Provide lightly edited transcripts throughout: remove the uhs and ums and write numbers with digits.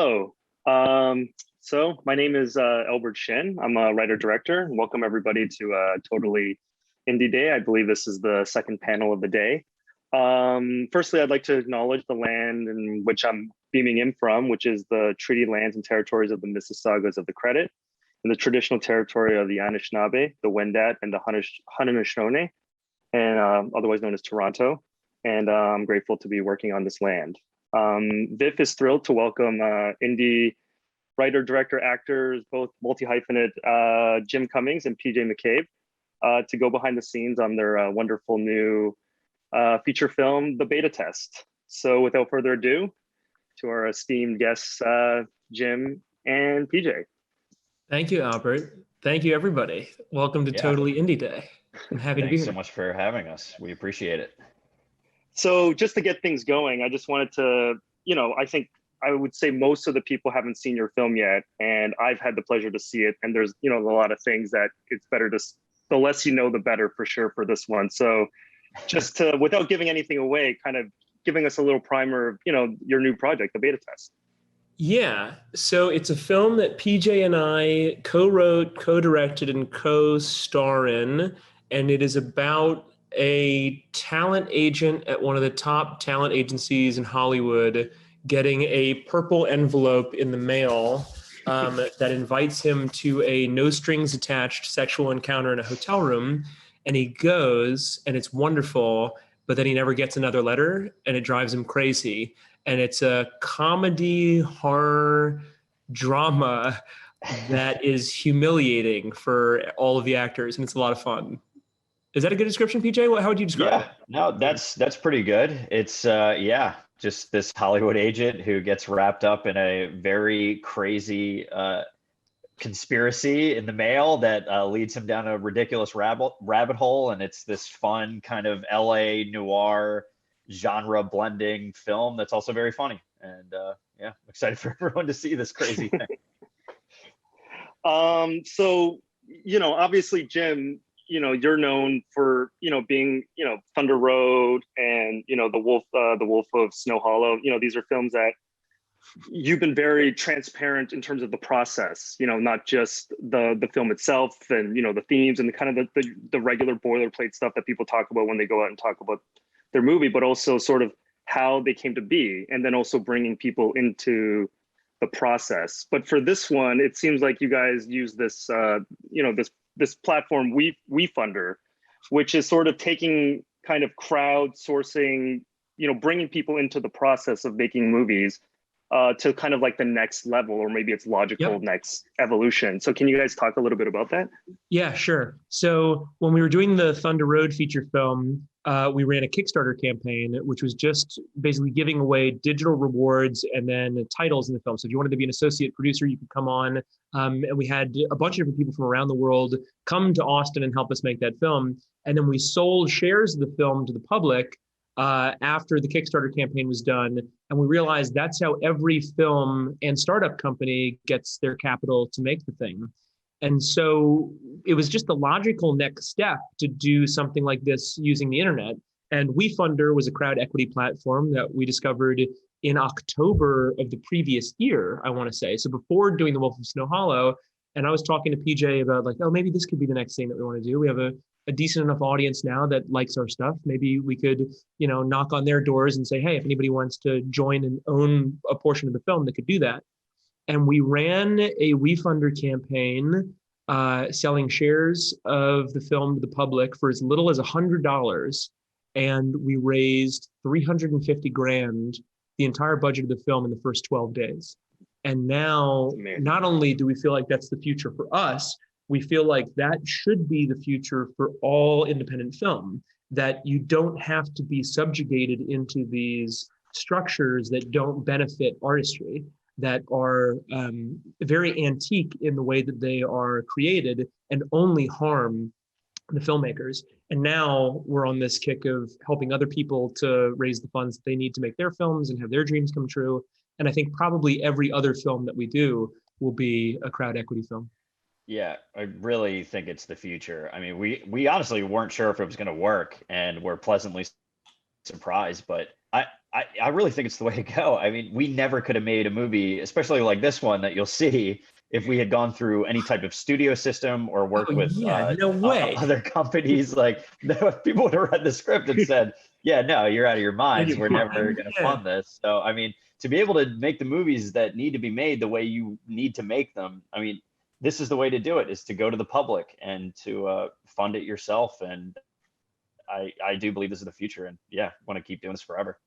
Hello. So my name is Albert Shin. I'm a writer-director. Welcome everybody to Totally Indie Day. I believe this is the second panel of the day. Firstly, I'd like to acknowledge the land in which I'm beaming in from, which is the treaty lands and territories of the Mississaugas of the Credit, and the traditional territory of the Anishinaabe, the Wendat, and the Haudenosaunee, and otherwise known as Toronto. And I'm grateful to be working on this land. VIFF is thrilled to welcome indie writer, director, actors, both multi-hyphenate Jim Cummings and PJ McCabe to go behind the scenes on their wonderful new feature film, The Beta Test. So without further ado, to our esteemed guests, Jim and PJ. Thank you, Albert. Thank you, everybody. Welcome to Totally Indie Day. I'm happy to be here. Thanks so much for having us. We appreciate it. So just to get things going, I just wanted to, I think I would say most of the people haven't seen your film yet, and I've had the pleasure to see it. And there's, a lot of things that it's better to, the less you know, the better for sure for this one. So just to, without giving anything away, kind of giving us a little primer of, your new project, The Beta Test. Yeah, so it's a film that PJ and I co-wrote, co-directed, and co-star in, and it is about a talent agent at one of the top talent agencies in Hollywood getting a purple envelope in the mail that invites him to a no strings attached sexual encounter in a hotel room. And he goes, and it's wonderful, but then he never gets another letter, and it drives him crazy. And it's a comedy horror drama that is humiliating for all of the actors, and it's a lot of fun. Is that a good description, PJ? How would you describe it? No, that's pretty good. It's just this Hollywood agent who gets wrapped up in a very crazy conspiracy in the mail that leads him down a ridiculous rabbit hole, and it's this fun kind of LA noir genre blending film that's also very funny. And I'm excited for everyone to see this crazy thing. So obviously, Jim, you're known for, being, Thunder Road and, the Wolf of Snow Hollow. These are films that you've been very transparent in terms of the process, not just the film itself and, the themes and the kind of the regular boilerplate stuff that people talk about when they go out and talk about their movie, but also sort of how they came to be, and then also bringing people into the process. But for this one, it seems like you guys use this, this platform, WeFunder, which is sort of taking kind of crowdsourcing, bringing people into the process of making movies to kind of like the next level, or maybe it's logical next evolution. So can you guys talk a little bit about that? Yeah, sure. So when we were doing the Thunder Road feature film, we ran a Kickstarter campaign, which was just basically giving away digital rewards and then titles in the film. So if you wanted to be an associate producer, you could come on. And we had a bunch of different people from around the world come to Austin and help us make that film. And then we sold shares of the film to the public after the Kickstarter campaign was done. And we realized that's how every film and startup company gets their capital to make the thing. And so it was just the logical next step to do something like this using the internet. And WeFunder was a crowd equity platform that we discovered in October of the previous year, I want to say. So before doing The Wolf of Snow Hollow, and I was talking to PJ about like, oh, maybe this could be the next thing that we want to do. We have a decent enough audience now that likes our stuff. Maybe we could, knock on their doors and say, hey, if anybody wants to join and own a portion of the film, they could do that. And we ran a WeFunder campaign selling shares of the film to the public for as little as $100. And we raised $350,000, the entire budget of the film in the first 12 days. And now, not only do we feel like that's the future for us, we feel like that should be the future for all independent film, that you don't have to be subjugated into these structures that don't benefit artistry, that are very antique in the way that they are created and only harm the filmmakers. And now we're on this kick of helping other people to raise the funds that they need to make their films and have their dreams come true. And I think probably every other film that we do will be a crowd equity film. Yeah, I really think it's the future. I mean, we honestly weren't sure if it was going to work, and we're pleasantly surprised. But I really think it's the way to go. I mean, we never could have made a movie, especially like this one that you'll see, if we had gone through any type of studio system or worked with Yeah, no way. other companies. Like, people would have read the script and said, yeah, no, you're out of your minds. We're never going to fund this. So, I mean, to be able to make the movies that need to be made the way you need to make them, I mean, this is the way to do it, is to go to the public and to fund it yourself. And I do believe this is the future, and yeah, want to keep doing this forever.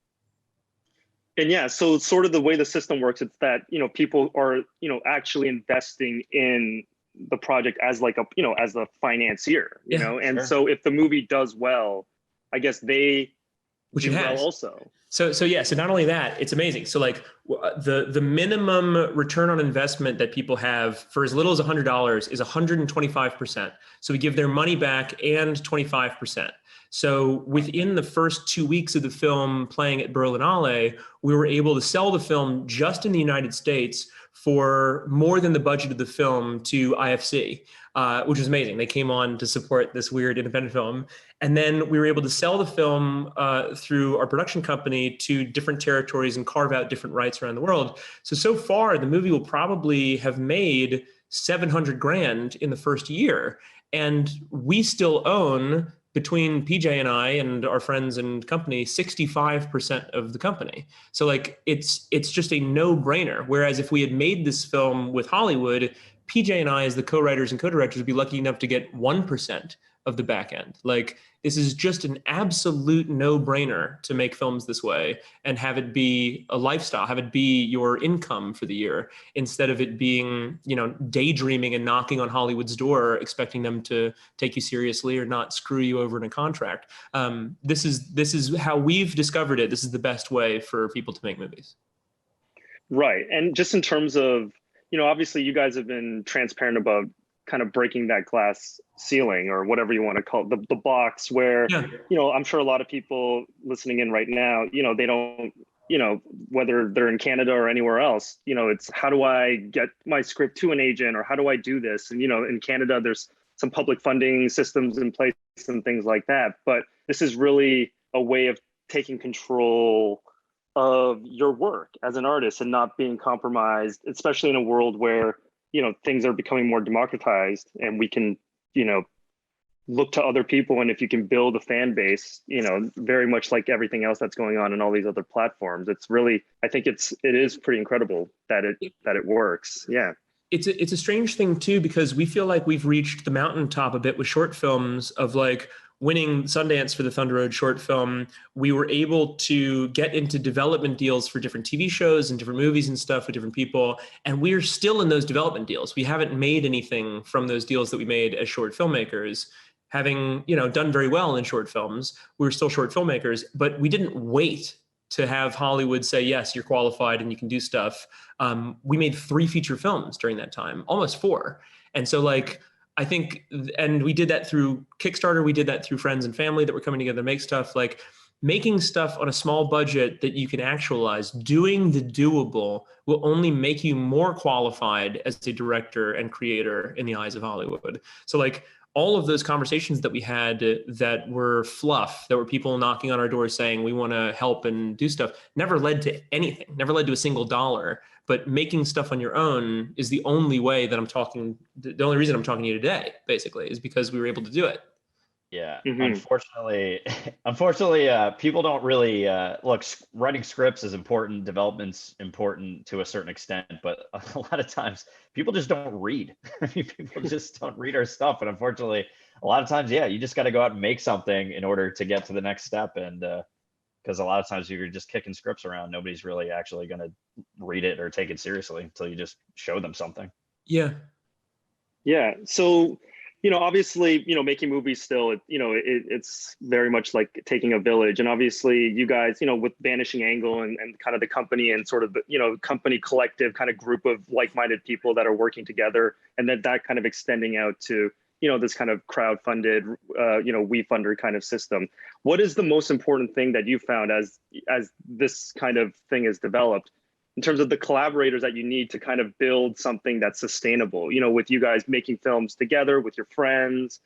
And yeah, so sort of the way the system works, it's that, people are, actually investing in the project as like a, as a financier, and sure. So if the movie does well, I guess they Which do it has. well also. So not only that, it's amazing. So like the minimum return on investment that people have for as little as $100 is 125%. So we give their money back and 25%. So within the first 2 weeks of the film playing at Berlinale, we were able to sell the film just in the United States for more than the budget of the film to IFC, which was amazing. They came on to support this weird independent film. And then we were able to sell the film through our production company to different territories and carve out different rights around the world. So far, the movie will probably have made 700 grand in the first year. And we still own, between PJ and I and our friends and company, 65% of the company. So like, it's just a no-brainer. Whereas if we had made this film with Hollywood, PJ and I, as the co-writers and co-directors, would be lucky enough to get 1% of the back end. Like, this is just an absolute no-brainer to make films this way and have it be a lifestyle, have it be your income for the year, instead of it being, daydreaming and knocking on Hollywood's door, expecting them to take you seriously or not screw you over in a contract. This is how we've discovered it. This is the best way for people to make movies. Right. And just in terms of, obviously you guys have been transparent about kind of breaking that glass ceiling, or whatever you want to call it, the box where, I'm sure a lot of people listening in right now, they don't, whether they're in Canada or anywhere else, it's how do I get my script to an agent, or how do I do this? And, in Canada, there's some public funding systems in place and things like that. But this is really a way of taking control of your work as an artist and not being compromised, especially in a world where, things are becoming more democratized and we can, look to other people. And if you can build a fan base, very much like everything else that's going on in all these other platforms, it's really, I think it is pretty incredible that it works. Yeah. It's a strange thing too, because we feel like we've reached the mountaintop a bit with short films of like winning Sundance for the Thunder Road short film. We were able to get into development deals for different TV shows and different movies and stuff with different people. And we're still in those development deals. We haven't made anything from those deals that we made as short filmmakers. Having, done very well in short films, we were still short filmmakers, but we didn't wait to have Hollywood say, yes, you're qualified and you can do stuff. We made 3 feature films during that time, almost 4. And so like, I think, and we did that through Kickstarter, we did that through friends and family that were coming together to make stuff. Like, making stuff on a small budget that you can actualize, doing the doable, will only make you more qualified as a director and creator in the eyes of Hollywood. So like, all of those conversations that we had that were fluff, that were people knocking on our door saying, we want to help and do stuff, never led to anything, never led to a single dollar. But making stuff on your own is the only way that the only reason I'm talking to you today, basically, is because we were able to do it. Yeah, unfortunately, people don't really look. Writing scripts is important, development's important to a certain extent, but a lot of times people just don't read. I mean, people just don't read our stuff, and unfortunately, a lot of times, you just got to go out and make something in order to get to the next step. And because a lot of times, if you're just kicking scripts around, nobody's really actually going to read it or take it seriously until you just show them something. Yeah. So, obviously, making movies still, it's very much like taking a village. And obviously you guys, with Vanishing Angle and kind of the company and sort of the, company collective kind of group of like-minded people that are working together, and then that kind of extending out to, this kind of crowd-funded, WeFunder kind of system. What is the most important thing that you found as this kind of thing is developed, in terms of the collaborators that you need to kind of build something that's sustainable, with you guys making films together with your friends,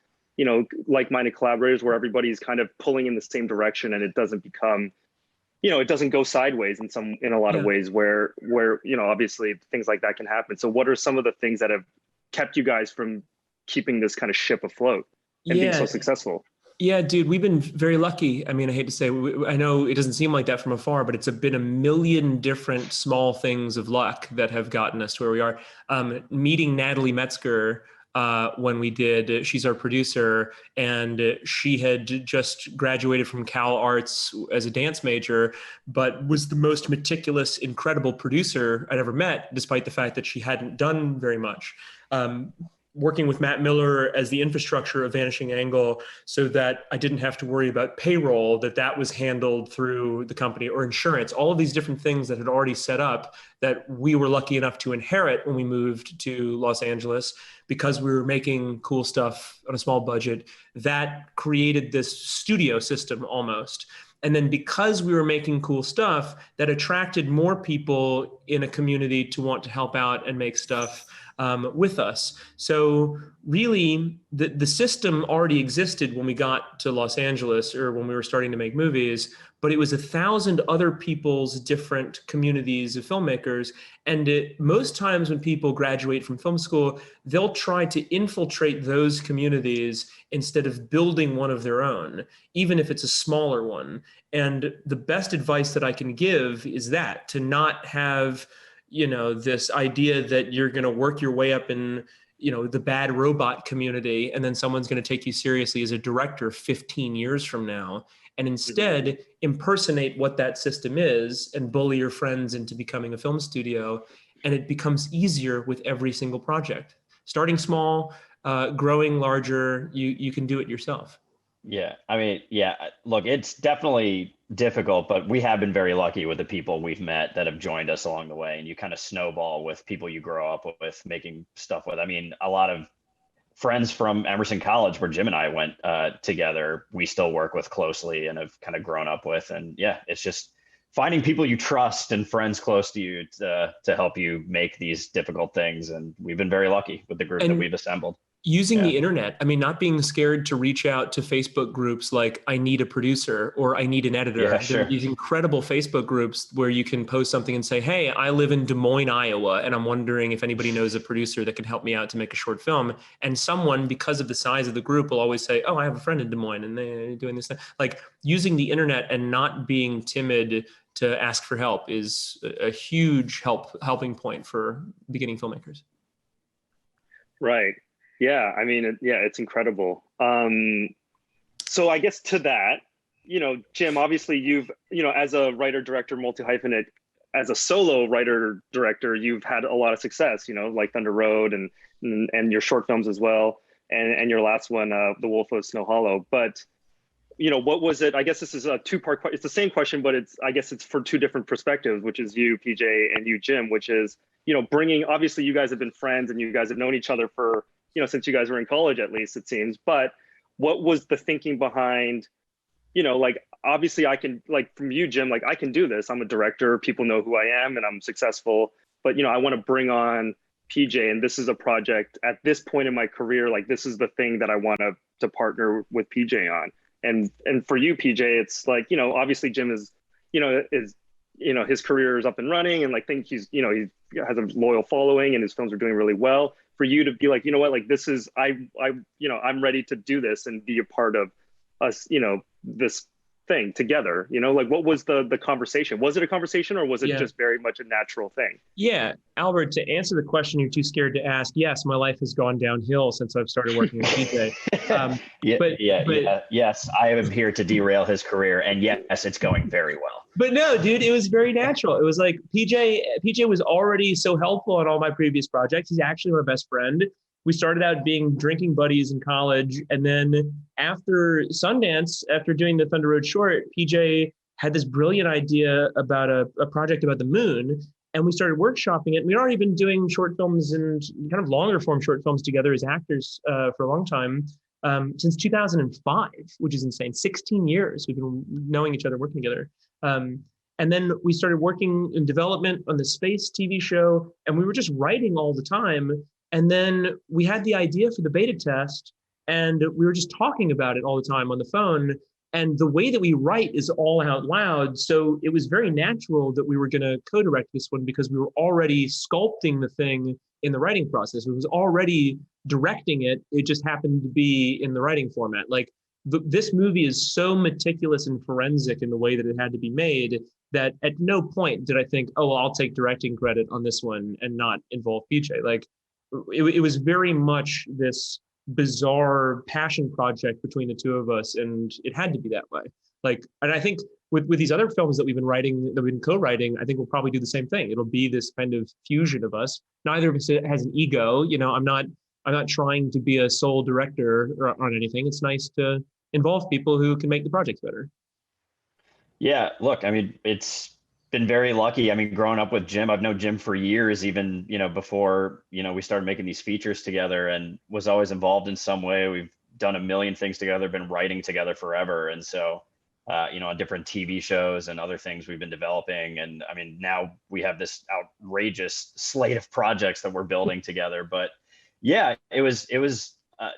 like-minded collaborators where everybody's kind of pulling in the same direction and it doesn't become, it doesn't go sideways in a lot of ways where, obviously things like that can happen. So what are some of the things that have kept you guys from keeping this kind of ship afloat and being so successful? Yeah, dude, we've been very lucky. I mean, I hate to say, I know it doesn't seem like that from afar, but it's been a million different small things of luck that have gotten us to where we are. Meeting Natalie Metzger when we did, she's our producer, and she had just graduated from Cal Arts as a dance major, but was the most meticulous, incredible producer I'd ever met, despite the fact that she hadn't done very much. Working with Matt Miller as the infrastructure of Vanishing Angle so that I didn't have to worry about payroll, that was handled through the company, or insurance, all of these different things that had already set up that we were lucky enough to inherit when we moved to Los Angeles, because we were making cool stuff on a small budget. That created this studio system almost. And then because we were making cool stuff, that attracted more people in a community to want to help out and make stuff with us. So really, the system already existed when we got to Los Angeles, or when we were starting to make movies, but it was 1,000 other people's different communities of filmmakers. And most times when people graduate from film school, they'll try to infiltrate those communities instead of building one of their own, even if it's a smaller one. And the best advice that I can give is that, to not have this idea that you're going to work your way up in, the bad robot community, and then someone's going to take you seriously as a director 15 years from now, and instead impersonate what that system is and bully your friends into becoming a film studio. And it becomes easier with every single project. Starting small, growing larger, you can do it yourself. Yeah, I mean, look, it's definitely difficult, but we have been very lucky with the people we've met that have joined us along the way. And you kind of snowball with people you grow up with, making stuff with. I mean, a lot of friends from Emerson College, where Jim and I went together, we still work with closely and have kind of grown up with. And yeah, it's just finding people you trust and friends close to you to help you make these difficult things. And we've been very lucky with the group that we've assembled. Using the internet, I mean, not being scared to reach out to Facebook groups like I need a producer or I need an editor. Yeah, There are these incredible Facebook groups where you can post something and say, hey, I live in Des Moines, Iowa, and I'm wondering if anybody knows a producer that can help me out to make a short film. And someone, because of the size of the group, will always say, oh, I have a friend in Des Moines and they're doing this. Like, using the internet and not being timid to ask for help is a huge helping point for beginning filmmakers. Right. Yeah, I mean, it's incredible. So I guess to that, Jim, obviously you've, as a writer, director, multi-hyphenate, as a solo writer, director, you've had a lot of success, like Thunder Road and your short films as well. And your last one, The Wolf of Snow Hollow. But, what was it? I guess this is a two-part question. It's the same question, but I guess it's for two different perspectives, which is you, PJ, and you, Jim, which is, bringing, obviously you guys have been friends and you guys have known each other for, since you guys were in college, at least it seems. But what was the thinking behind, obviously I can, from you, Jim, I can do this. I'm a director. People know who I am and I'm successful. But, I want to bring on PJ, and this is a project at this point in my career. This is the thing that I want to partner with PJ on. And for you, PJ, it's obviously Jim is, his career is up and running, and he has a loyal following and his films are doing really well. For you to be this is, I'm ready to do this and be a part of us, this thing together, what was the conversation? Was it a conversation, or was it just very much a natural thing? Yeah, Albert, to answer the question you're too scared to ask, yes, my life has gone downhill since I've started working with PJ. Yes, I am here to derail his career, and yes, it's going very well. But no, dude, it was very natural. It was like PJ was already so helpful on all my previous projects. He's actually my best friend. We started out being drinking buddies in college. And then after Sundance, after doing the Thunder Road short, PJ had this brilliant idea about a project about the moon. And we started workshopping it. We'd already been doing short films and kind of longer form short films together as actors for a long time, since 2005, which is insane. 16 years we've been knowing each other, working together. And then we started working in development on the space TV show, and we were just writing all the time. And then we had the idea for the beta test, and we were just talking about it all the time on the phone. And the way that we write is all out loud. So it was very natural that we were going to co-direct this one because we were already sculpting the thing in the writing process. It was already directing it. It just happened to be in the writing format. Like this movie is so meticulous and forensic in the way that it had to be made that at no point did I think, oh, well, I'll take directing credit on this one and not involve PJ. Like it was very much this bizarre passion project between the two of us, and it had to be that way. Like, and I think with these other films that we've been writing, that we've been co-writing, I think we'll probably do the same thing. It'll be this kind of fusion of us. Neither of us has an ego. You know, I'm not trying to be a sole director on anything. It's nice to involve people who can make the project better. Yeah, look, I mean, it's been very lucky. I mean, growing up with Jim, I've known Jim for years, even, before, we started making these features together, and was always involved in some way. We've done a million things together, been writing together forever. And so, on different TV shows and other things we've been developing. And I mean, now we have this outrageous slate of projects that we're building together. But yeah, it was,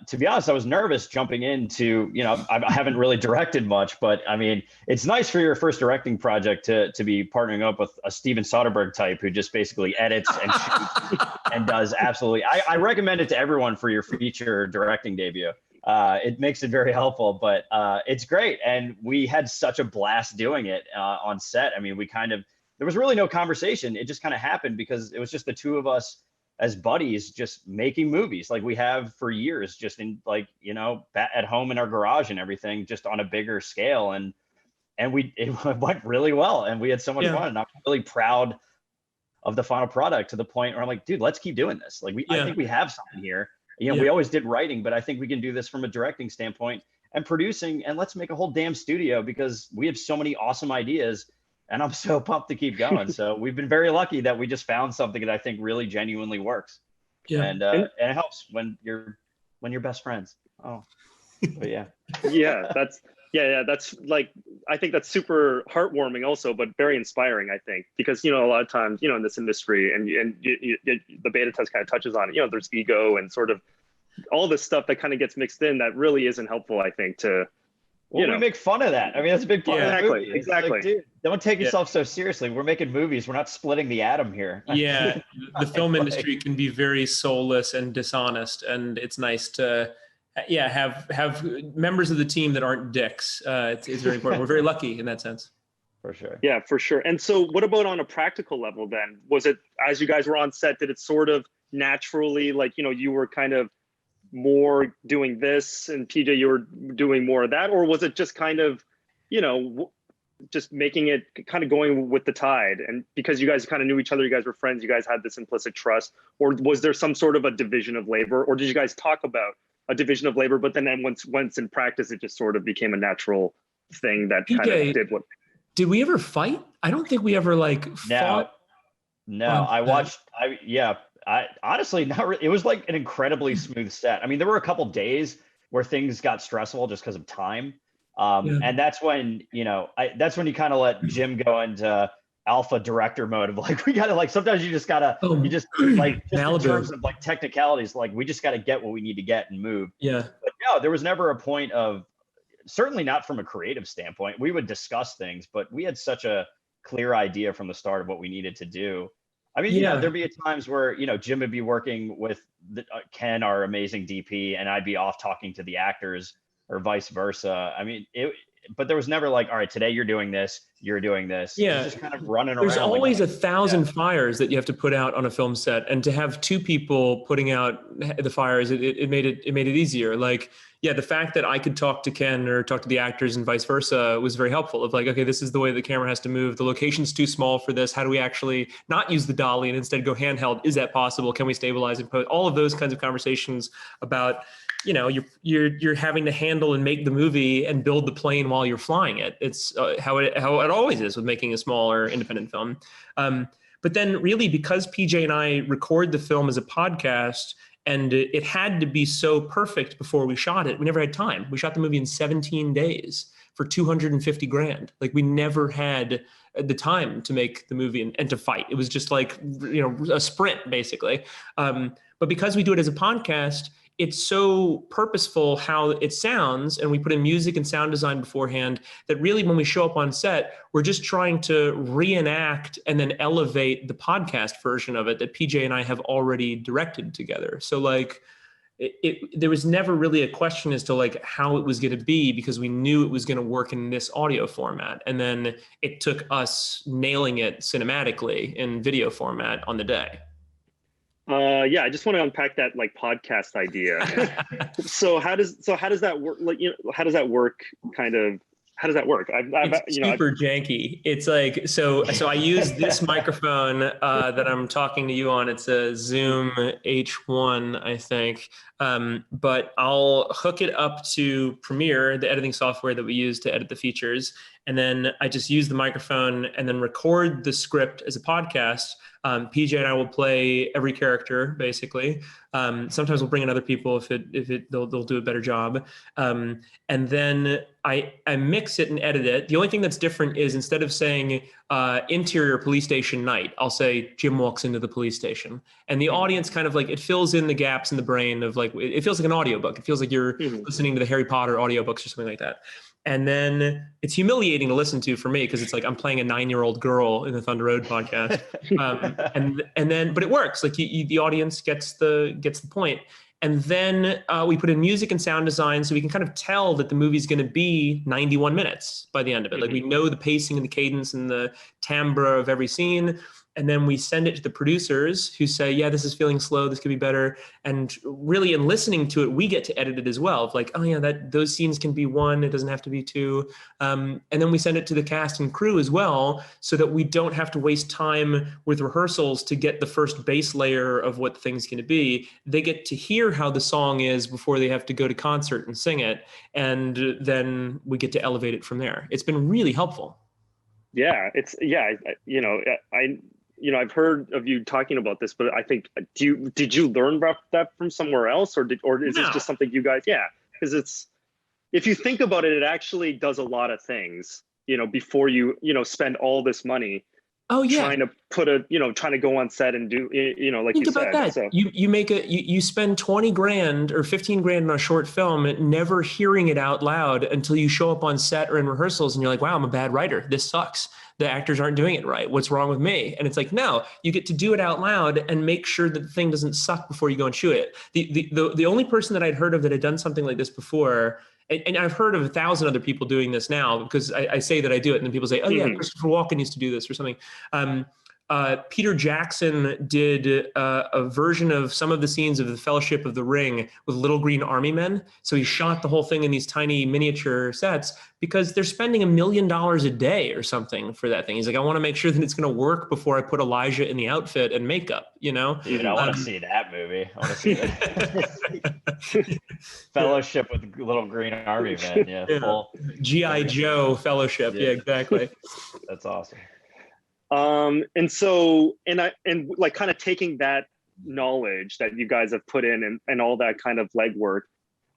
to be honest, I was nervous jumping into, I haven't really directed much, but I mean, it's nice for your first directing project to be partnering up with a Steven Soderbergh type who just basically edits and shoots and does absolutely. I recommend it to everyone for your feature directing debut. It makes it very helpful, but it's great. And we had such a blast doing it on set. I mean, there was really no conversation. It just kind of happened because it was just the two of us as buddies just making movies like we have for years, just in at home in our garage and everything, just on a bigger scale. And it went really well. And we had so much fun. And I'm really proud of the final product, to the point where I'm like, dude, let's keep doing this. Like I think we have something here. We always did writing, but I think we can do this from a directing standpoint and producing, and let's make a whole damn studio because we have so many awesome ideas. And I'm so pumped to keep going. So we've been very lucky that we just found something that I think really genuinely works. Yeah. And it helps when you're best friends. Oh, but yeah. That's like, I think that's super heartwarming also, but very inspiring, I think, because, a lot of times, in this industry and the beta test kind of touches on it, there's ego and sort of all this stuff that kind of gets mixed in that really isn't helpful, I think, to, we make fun of that. I mean, that's a big part of the movie. Exactly. Like, dude, don't take yourself so seriously. We're making movies. We're not splitting the atom here. Yeah, the film industry can be very soulless and dishonest, and it's nice to, have members of the team that aren't dicks. It's very important. We're very lucky in that sense. For sure. Yeah, for sure. And so, what about on a practical level then? Was it, as you guys were on set, did it sort of naturally, like, you were kind of more doing this, and PJ, you were doing more of that, or was it just kind of, just making it kind of going with the tide? And because you guys kind of knew each other, you guys were friends, you guys had this implicit trust, or was there some sort of a division of labor, or did you guys talk about a division of labor, but then once in practice, it just sort of became a natural thing that PJ, kind of did what? Did we ever fight? I don't think we ever fought. No, I honestly, not really. It was like an incredibly smooth set. I mean, there were a couple days where things got stressful just because of time. And that's when, that's when you kind of let Jim go into alpha director mode of like, we gotta sometimes you just gotta, just in terms of technicalities, we just gotta get what we need to get and move. Yeah. But no, there was never a point of, certainly not from a creative standpoint. We would discuss things, but we had such a clear idea from the start of what we needed to do. I mean, there'd be times where, Jim would be working with Ken, our amazing DP, and I'd be off talking to the actors or vice versa. I mean, but there was never all right, today you're doing this, you're doing this. Yeah. It's just kind of running There's around. There's always 1,000 fires that you have to put out on a film set, and to have two people putting out the fires, it made it easier. The fact that I could talk to Ken or talk to the actors and vice versa was very helpful. Of okay, this is the way the camera has to move. The location's too small for this. How do we actually not use the dolly and instead go handheld? Is that possible? Can we stabilize and post? All of those kinds of conversations about, you're having to handle and make the movie and build the plane while you're flying it. It's how it always is with making a smaller independent film. But then really, because PJ and I record the film as a podcast, and it had to be so perfect before we shot it, we never had time. We shot the movie in 17 days for 250 grand. Like we never had the time to make the movie and to fight. It was just like, you know, a sprint basically. But because we do it as a podcast, it's so purposeful how it sounds, and we put in music and sound design beforehand, that really when we show up on set, we're just trying to reenact and then elevate the podcast version of it that PJ and I have already directed together. So like, there was never really a question as to like how it was going to be, because we knew it was going to work in this audio format. And then it took us nailing it cinematically in video format on the day. Yeah, I just want to unpack that like podcast idea. So how does that work? Like, you know, how does that work? How does that work? It's super janky. It's like, so I use this microphone that I'm talking to you on. It's a Zoom H1, I think. But I'll hook it up to Premiere, the editing software that we use to edit the features. And then I just use the microphone and then record the script as a podcast. PJ and I will play every character basically. Sometimes we'll bring in other people they'll do a better job. And then I mix it and edit it. The only thing that's different is instead of saying interior police station night, I'll say Jim walks into the police station. And the audience kind of like, it fills in the gaps in the brain of like, it feels like an audiobook. It feels like you're listening to the Harry Potter audiobooks or something like that. And then it's humiliating to listen to for me, because it's like I'm playing a 9-year-old girl in the Thunder Road podcast. And then, but it works. Like the audience gets the point. And then we put in music and sound design, so we can kind of tell that the movie's going to be 91 minutes by the end of it. Like we know the pacing and the cadence and the timbre of every scene. And then we send it to the producers who say, yeah, this is feeling slow, this could be better. And really in listening to it, we get to edit it as well. Of like, oh yeah, those scenes can be 1, it doesn't have to be 2. And then we send it to the cast and crew as well, so that we don't have to waste time with rehearsals to get the first base layer of what the thing's gonna be. They get to hear how the song is before they have to go to concert and sing it. And then we get to elevate it from there. It's been really helpful. Yeah, I've heard of you talking about this, but I think, did you learn about that from somewhere else, or is this just something you guys? Yeah, because if you think about it, it actually does a lot of things. You know, before you spend all this money. Oh yeah. Trying to go on set and do, like think you about said. That. So. You spend 20 grand or 15 grand on a short film, never hearing it out loud until you show up on set or in rehearsals and you're like, wow, I'm a bad writer. This sucks. The actors aren't doing it right. What's wrong with me? And it's like, no, you get to do it out loud and make sure that the thing doesn't suck before you go and shoot it. The only person that I'd heard of that had done something like this before, and I've heard of 1,000 other people doing this now, because I say that I do it, and then people say, oh yeah, Christopher Walken used to do this or something. Peter Jackson did a version of some of the scenes of the Fellowship of the Ring with little green army men. So he shot the whole thing in these tiny miniature sets, because they're spending $1 million a day or something for that thing. He's like, I want to make sure that it's going to work before I put Elijah in the outfit and makeup, Dude, I want to see that movie. I want to see that. Fellowship with little green army men. Yeah. G.I. Joe Fellowship. Yeah, exactly. That's awesome. And so, and like kind of taking that knowledge that you guys have put in and all that kind of legwork,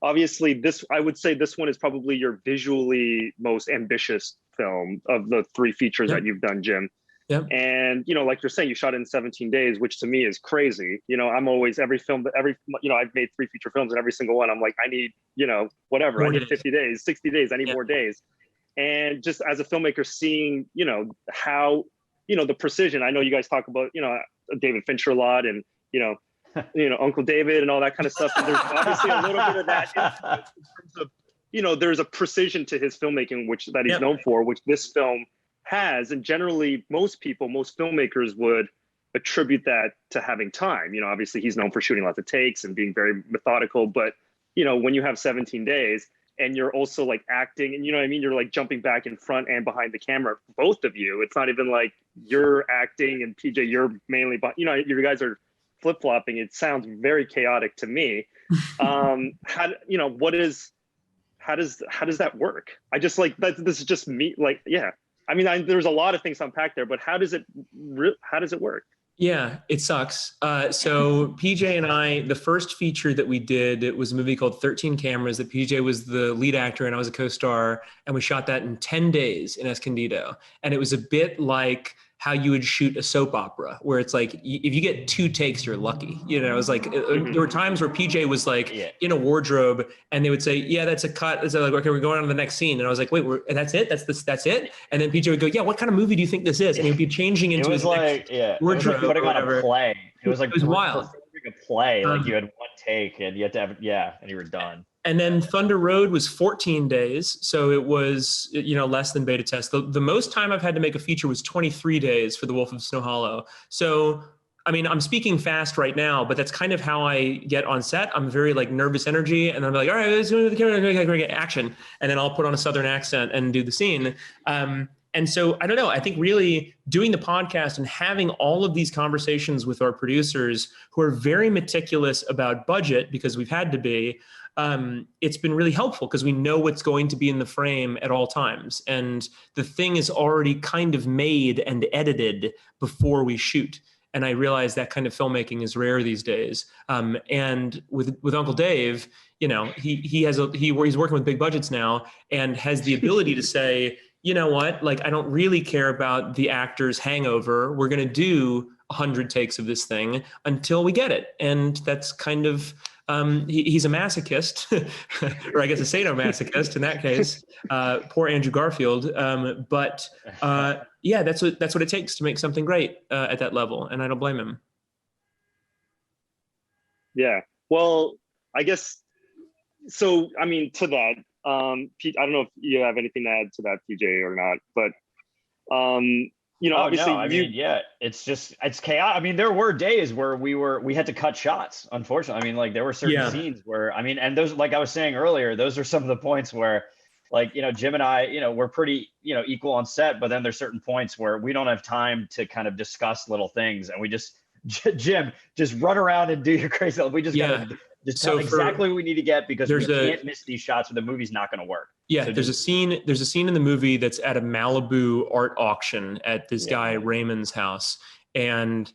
obviously I would say this one is probably your visually most ambitious film of the 3 features that you've done, Jim. Yeah. And, like you're saying, you shot it in 17 days, which to me is crazy. I'm always, I've made 3 feature films, and every single one, I'm like, I need, whatever, I need 50 days, 60 days, I need more days. And just as a filmmaker, seeing, how, the precision. I know you guys talk about, David Fincher a lot, and, Uncle David and all that kind of stuff. And there's obviously a little bit of that in terms of, there's a precision to his filmmaking, that he's known for, which this film has. And generally, most filmmakers would attribute that to having time. Obviously he's known for shooting lots of takes and being very methodical, but, when you have 17 days, and you're also like acting, and you're like jumping back in front and behind the camera, both of you. It's not even like you're acting and PJ, you're mainly, you guys are flip-flopping. It sounds very chaotic to me. How does that work? I just like that. This is just me. Like, yeah. I mean, there's a lot of things to unpack there, but how does it work? Yeah, it sucks. So PJ and I, the first feature that we did, it was a movie called 13 Cameras that PJ was the lead actor and I was a co-star. And we shot that in 10 days in Escondido. And it was a bit like how you would shoot a soap opera, where it's like, if you get 2 takes, you're lucky. You know, it was like, there were times where PJ was like in a wardrobe and they would say, yeah, that's a cut. It's like, okay, we're going on to the next scene. And I was like, wait, that's it? That's it? And then PJ would go, yeah, what kind of movie do you think this is? And he would be changing into It was his like, it was like wardrobe putting or on a whatever. play. It was like It was wild. performing a play. Like you had one take and you had to have, and you were done. And then Thunder Road was 14 days. So it was, less than beta test. The most time I've had to make a feature was 23 days for The Wolf of Snow Hollow. So, I mean, I'm speaking fast right now, but that's kind of how I get on set. I'm very like nervous energy. And I'm like, all right, let's go to the camera, action. And then I'll put on a Southern accent and do the scene. And so I don't know, I think really doing the podcast and having all of these conversations with our producers who are very meticulous about budget, because we've had to be, it's been really helpful because we know what's going to be in the frame at all times. And the thing is already kind of made and edited before we shoot. And I realize that kind of filmmaking is rare these days. And with Uncle Dave, he's working with big budgets now and has the ability to say, you know what, like, I don't really care about the actor's hangover. We're going to do 100 takes of this thing until we get it. And that's kind of, he's a masochist, or I guess a sadomasochist in that case. Poor Andrew Garfield. But that's what it takes to make something great at that level. And I don't blame him. Yeah. Well, I guess, so, I mean, to that, Pete, I don't know if you have anything to add to that, PJ, or not, but obviously, it's chaos. I mean, there were days where we had to cut shots, unfortunately. I mean, like there were certain scenes where, and those, like I was saying earlier, those are some of the points where, like, Jim and I, we're pretty, equal on set, but then there's certain points where we don't have time to kind of discuss little things, and we just, Jim, just run around and do your crazy. We just gotta just tell exactly what we need to get, because we can't miss these shots or the movie's not going to work. Yeah, so there's a scene in the movie that's at a Malibu art auction at this guy Raymond's house. And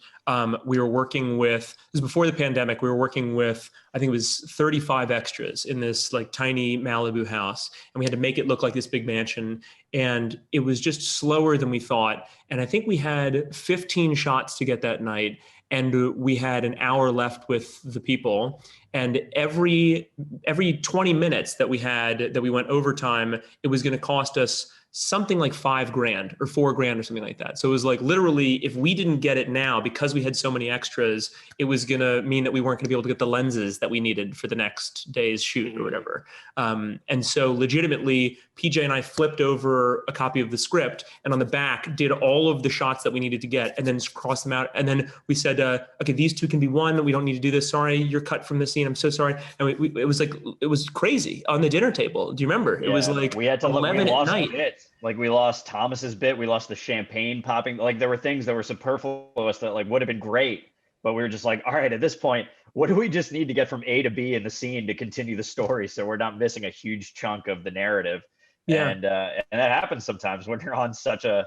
we were working with, this was before the pandemic, we were working with, I think it was 35 extras in this like tiny Malibu house. And we had to make it look like this big mansion. And it was just slower than we thought. And I think we had 15 shots to get that night. And we had an hour left with the people. And every 20 minutes that we went overtime, it was going to cost us something like $5,000 or $4,000 or something like that. So it was like, literally, if we didn't get it now, because we had so many extras, it was going to mean that we weren't going to be able to get the lenses that we needed for the next day's shoot or whatever. And so legitimately, PJ and I flipped over a copy of the script, and on the back did all of the shots that we needed to get, and then crossed them out. And then we said, okay, these two can be one. We don't need to do this. Sorry, you're cut from the scene. I'm so sorry. And it was like, it was crazy on the dinner table. Do you remember? It was like we had to 11 at night. Bits. Like we lost Thomas's bit. We lost the champagne popping. Like there were things that were superfluous that like would have been great, but we were just like, all right, at this point, what do we just need to get from A to B in the scene to continue the story, so we're not missing a huge chunk of the narrative? Yeah. And that happens sometimes when you're on such a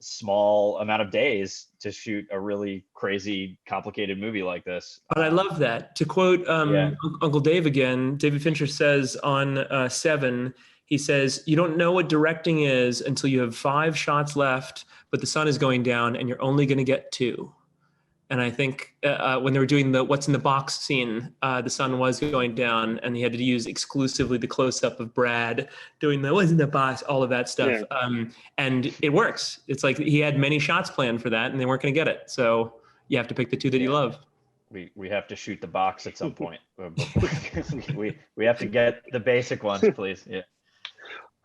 small amount of days to shoot a really crazy, complicated movie like this. But I love that. To quote Uncle Dave again, David Fincher says on Seven, he says, you don't know what directing is until you have 5 shots left, but the sun is going down and you're only going to get 2. And I think when they were doing the what's in the box scene, the sun was going down and he had to use exclusively the close-up of Brad doing the what's in the box, all of that stuff. Yeah. And it works. It's like he had many shots planned for that and they weren't going to get it. So you have to pick the 2 that you love. We have to shoot the box at some point. we have to get the basic ones, please. Yeah.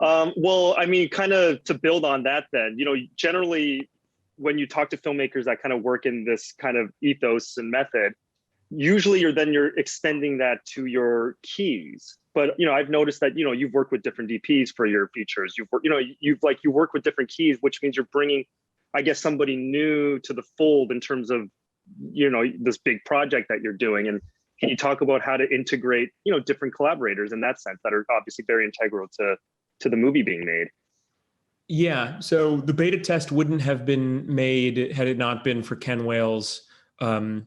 Well, I mean, kind of to build on that then, generally when you talk to filmmakers that kind of work in this kind of ethos and method, usually you're extending that to your keys. But, I've noticed that, you've worked with different DPs for your features. You work with different keys, which means you're bringing, I guess, somebody new to the fold in terms of, this big project that you're doing. And can you talk about how to integrate, different collaborators in that sense that are obviously very integral to the movie being made? Yeah, so the beta test wouldn't have been made had it not been for Ken Wales and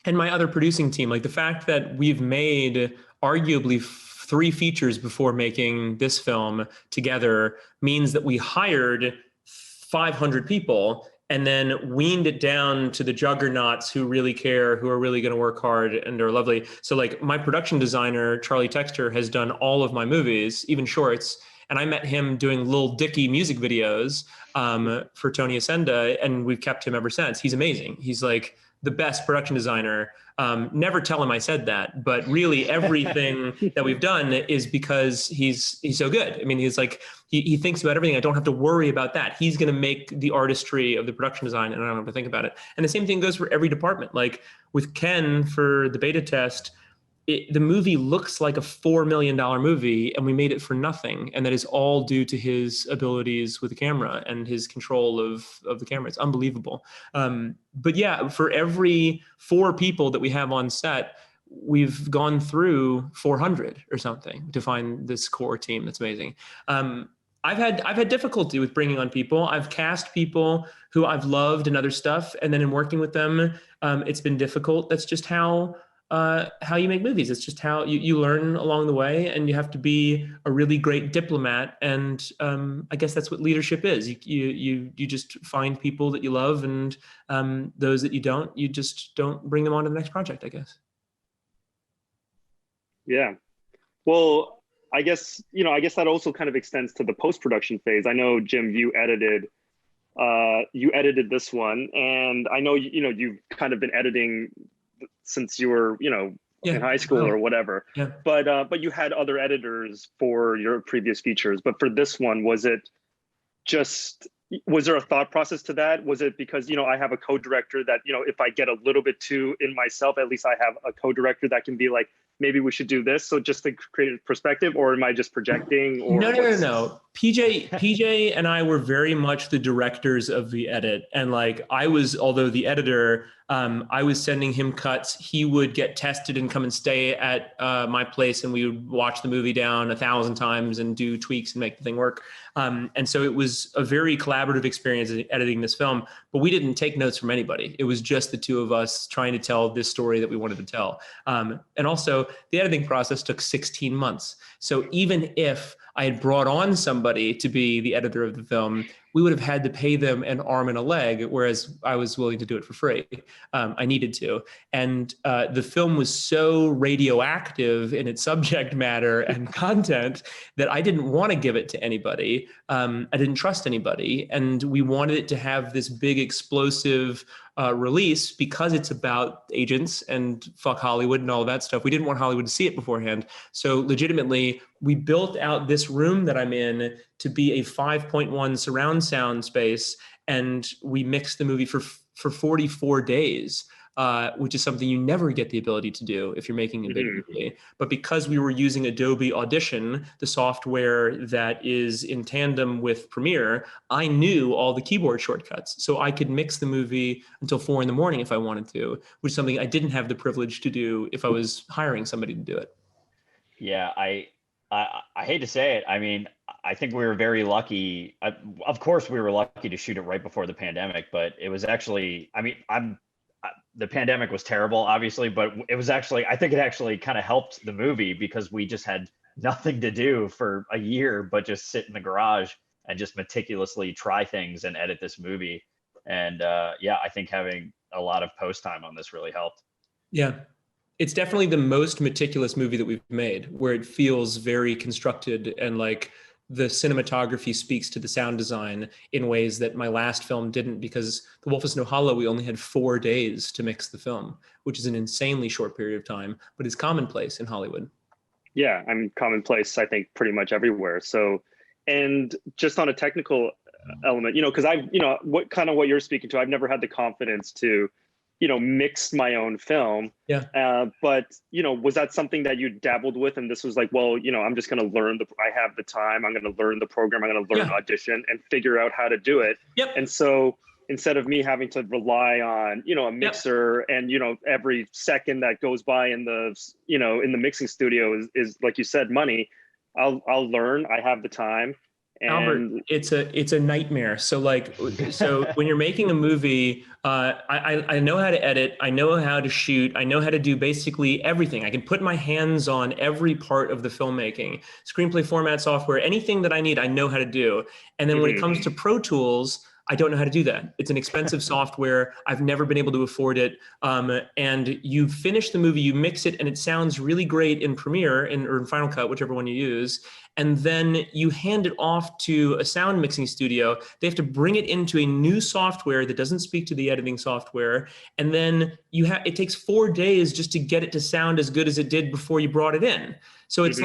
my other producing team. Like the fact that we've made arguably three features before making this film together means that we hired 500 people and then weaned it down to the juggernauts who really care, who are really going to work hard and are lovely. So like my production designer, Charlie Texter, has done all of my movies, even shorts. And I met him doing Lil Dicky music videos for Tony Ascenda, and we've kept him ever since. He's amazing. He's like the best production designer. Never tell him I said that, but really everything that we've done is because he's so good. I mean, he's like, he thinks about everything. I don't have to worry about that. He's going to make the artistry of the production design and I don't have to think about it. And the same thing goes for every department. Like with Ken for the beta test, the movie looks like a $4 million movie and we made it for nothing. And that is all due to his abilities with the camera and his control of the camera. It's unbelievable. But yeah, for every 4 people that we have on set, we've gone through 400 or something to find this core team. That's amazing. I've had difficulty with bringing on people. I've cast people who I've loved and other stuff. And then in working with them, it's been difficult. That's just how you make movies. It's just how you learn along the way, and you have to be a really great diplomat. And I guess that's what leadership is. You just find people that you love, and those that you don't, you just don't bring them on to the next project, I guess. Yeah. Well, I guess that also kind of extends to the post-production phase. I know, Jim, you edited this one, and I know you've kind of been editing since you were in high school or whatever. Yeah. But you had other editors for your previous features. But for this one, was there a thought process to that? Was it because I have a co-director that if I get a little bit too in myself, at least I have a co-director that can be like, maybe we should do this, so just to create a perspective? Or am I just projecting? Or no. PJ and I were very much the directors of the edit, and like although the editor, I was sending him cuts. He would get tested and come and stay at my place, and we would watch the movie down 1,000 times and do tweaks and make the thing work. And so it was a very collaborative experience editing this film, but we didn't take notes from anybody. It was just the two of us trying to tell this story that we wanted to tell. And also the editing process took 16 months. So even if I had brought on somebody to be the editor of the film, we would have had to pay them an arm and a leg, whereas I was willing to do it for free. I needed to. And the film was so radioactive in its subject matter and content that I didn't want to give it to anybody. I didn't trust anybody. And we wanted it to have this big explosive release because it's about agents and fuck Hollywood and all of that stuff. We didn't want Hollywood to see it beforehand. So legitimately, we built out this room that I'm in to be a 5.1 surround sound space, and we mixed the movie for 44 days, which is something you never get the ability to do if you're making a big movie. But because we were using Adobe Audition, the software that is in tandem with Premiere, I knew all the keyboard shortcuts. So I could mix the movie until 4 a.m. if I wanted to, which is something I didn't have the privilege to do if I was hiring somebody to do it. Yeah, I hate to say it. I mean, I think we were very lucky. Of course, we were lucky to shoot it right before the pandemic, but it was actually, the pandemic was terrible, obviously, but it was actually, I think it actually kind of helped the movie because we just had nothing to do for a year, but just sit in the garage and just meticulously try things and edit this movie. And yeah, I think having a lot of post time on this really helped. Yeah. It's definitely the most meticulous movie that we've made, where it feels very constructed and like the cinematography speaks to the sound design in ways that my last film didn't, because The Wolf is No Hollow, we only had 4 days to mix the film, which is an insanely short period of time, but it's commonplace in Hollywood. Yeah, I mean, commonplace, I think, pretty much everywhere. So, and just on a technical element, because what you're speaking to, I've never had the confidence to mixed my own film. Yeah. But, was that something that you dabbled with? And this was like, well, I'm just going to learn I have the time. I'm going to learn the program. I'm going to learn Audition and figure out how to do it. Yep. And so instead of me having to rely on, a mixer and, every second that goes by in the mixing studio is like you said, money, I'll learn. I have the time. And Albert, it's a nightmare. So when you're making a movie, I know how to edit, I know how to shoot, I know how to do basically everything. I can put my hands on every part of the filmmaking, screenplay format software, anything that I need, I know how to do. And then when it comes to Pro Tools, I don't know how to do that. It's an expensive software. I've never been able to afford it. And you finish the movie, you mix it, and it sounds really great in Premiere or in Final Cut, whichever one you use. And then you hand it off to a sound mixing studio. They have to bring it into a new software that doesn't speak to the editing software. And then it takes 4 days just to get it to sound as good as it did before you brought it in. So it's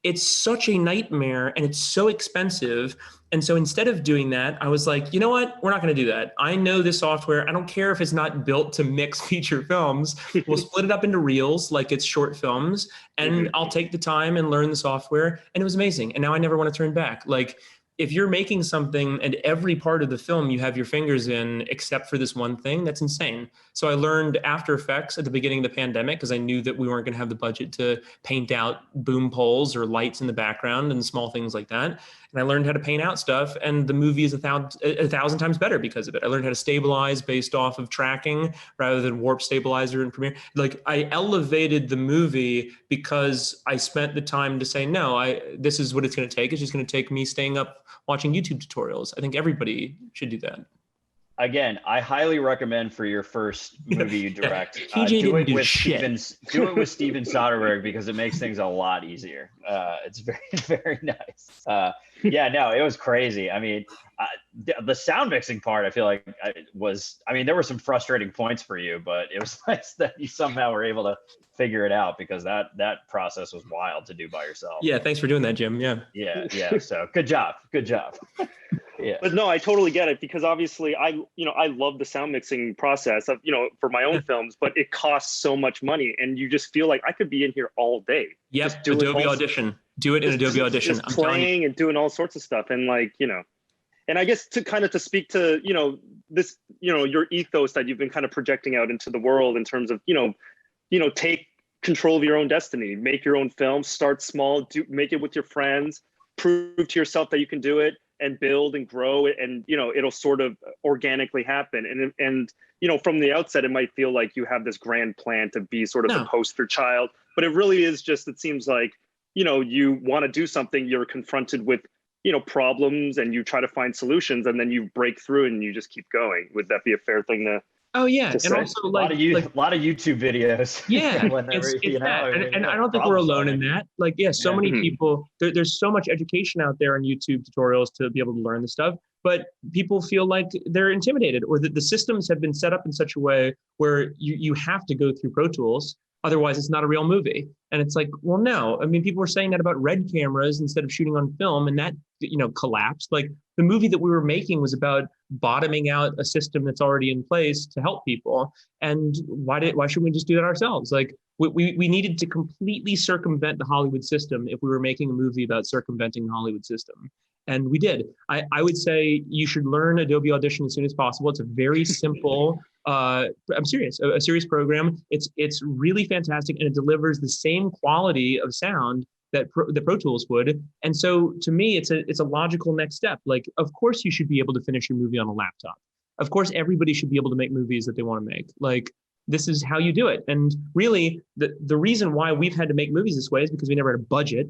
it's such a nightmare and it's so expensive. And so instead of doing that, I was like, you know what? We're not going to do that. I know this software. I don't care if it's not built to mix feature films. We'll split it up into reels like it's short films, and I'll take the time and learn the software. And it was amazing. And now I never want to turn back. Like, if you're making something and every part of the film you have your fingers in except for this one thing, that's insane. So I learned After Effects at the beginning of the pandemic because I knew that we weren't going to have the budget to paint out boom poles or lights in the background and small things like that. And I learned how to paint out stuff, and the movie is a thousand times better because of it. I learned how to stabilize based off of tracking rather than warp stabilizer in Premiere. Like, I elevated the movie because I spent the time to say, no, this is what it's going to take. It's just going to take me staying up watching YouTube tutorials. I think everybody should do that. Again, I highly recommend for your first movie you direct, do it with Steven Soderbergh, because it makes things a lot easier. It's very, very nice. Yeah, no, it was crazy. I mean, the sound mixing part, I feel like there were some frustrating points for you, but it was nice that you somehow were able to figure it out, because that process was wild to do by yourself. Yeah, thanks for doing that, Jim. Yeah. So good job. Yeah. But no, I totally get it, because obviously I love the sound mixing process of, for my own films, but it costs so much money, and you just feel like I could be in here all day. Yep, Adobe Audition. Do it in Adobe Audition. Just playing and doing all sorts of stuff, and and I guess to speak to this your ethos that you've been kind of projecting out into the world in terms of take control of your own destiny, make your own film, start small, make it with your friends, prove to yourself that you can do it, and build and grow it, and it'll sort of organically happen. And from the outset it might feel like you have this grand plan to be sort of the poster child, but it really is just, it seems like you want to do something, you're confronted with problems, and you try to find solutions, and then you break through and you just keep going. Would that be a fair thing to? Oh yeah, and say? also a lot of YouTube videos. Yeah, and I don't think we're alone in that. So many people. There's so much education out there on YouTube tutorials to be able to learn this stuff, but people feel like they're intimidated, or that the systems have been set up in such a way where you have to go through Pro Tools. Otherwise, it's not a real movie. And it's like, well, no. I mean, people were saying that about Red cameras instead of shooting on film, and that collapsed. Like, the movie that we were making was about bottoming out a system that's already in place to help people. And why shouldn't we just do that ourselves? Like, we needed to completely circumvent the Hollywood system if we were making a movie about circumventing the Hollywood system. And we did. I would say you should learn Adobe Audition as soon as possible. It's a very simple, I'm serious, a serious program. It's really fantastic, and it delivers the same quality of sound that the Pro Tools would. And so to me, it's a logical next step. Like, of course you should be able to finish your movie on a laptop. Of course, everybody should be able to make movies that they want to make. Like, this is how you do it. And really, the reason why we've had to make movies this way is because we never had a budget.